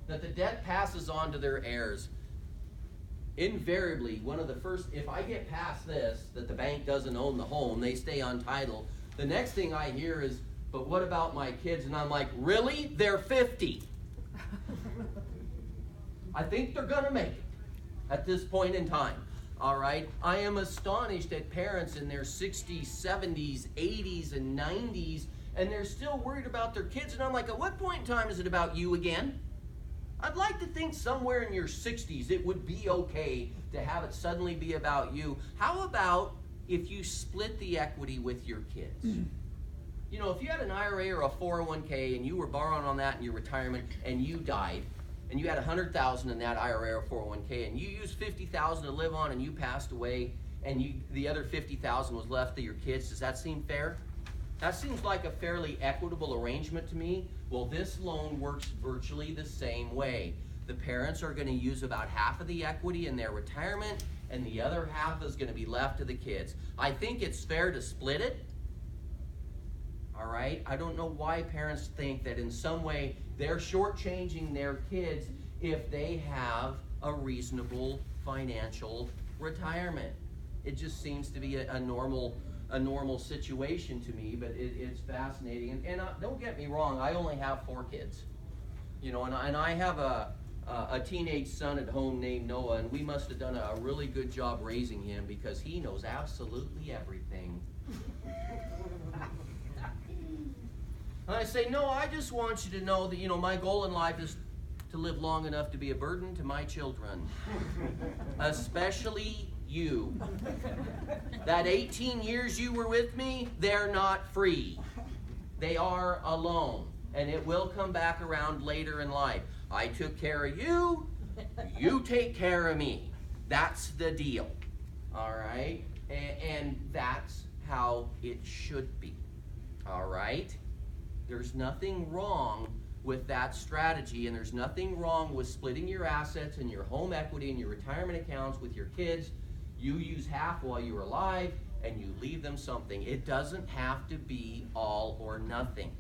that the debt passes on to their heirs. Invariably, one of the first, if I get past this, that the bank doesn't own the home, they stay on title, the next thing I hear is, but what about my kids? And I'm like, really? They're 50. I think they're going to make it at this point in time. All right? I am astonished at parents in their 60s, 70s, 80s, and 90s, and they're still worried about their kids. And I'm like, at what point in time is it about you again? I'd like to think somewhere in your 60s it would be okay to have it suddenly be about you. How about if you split the equity with your kids? You know, if you had an IRA or a 401k and you were borrowing on that in your retirement and you died, and you had $100,000 in that IRA or 401k, and you used $50,000 to live on, and you passed away, and the other $50,000 was left to your kids, does that seem fair? That seems like a fairly equitable arrangement to me. Well, this loan works virtually the same way. The parents are going to use about half of the equity in their retirement, and the other half is going to be left to the kids. I think it's fair to split it. All right? I don't know why parents think that in some way they're shortchanging their kids if they have a reasonable financial retirement. It just seems to be a normal situation to me, but it's fascinating. And don't get me wrong, I only have 4 kids. You know, and I have a teenage son at home named Noah, and we must have done a really good job raising him because he knows absolutely everything. And I say, no, I just want you to know that, you know, my goal in life is to live long enough to be a burden to my children. Especially you. That 18 years you were with me, they're not free. They are alone. And it will come back around later in life. I took care of you, you take care of me. That's the deal. All right? And that's how it should be. All right? There's nothing wrong with that strategy, and there's nothing wrong with splitting your assets and your home equity and your retirement accounts with your kids. You use half while you're alive, and you leave them something. It doesn't have to be all or nothing.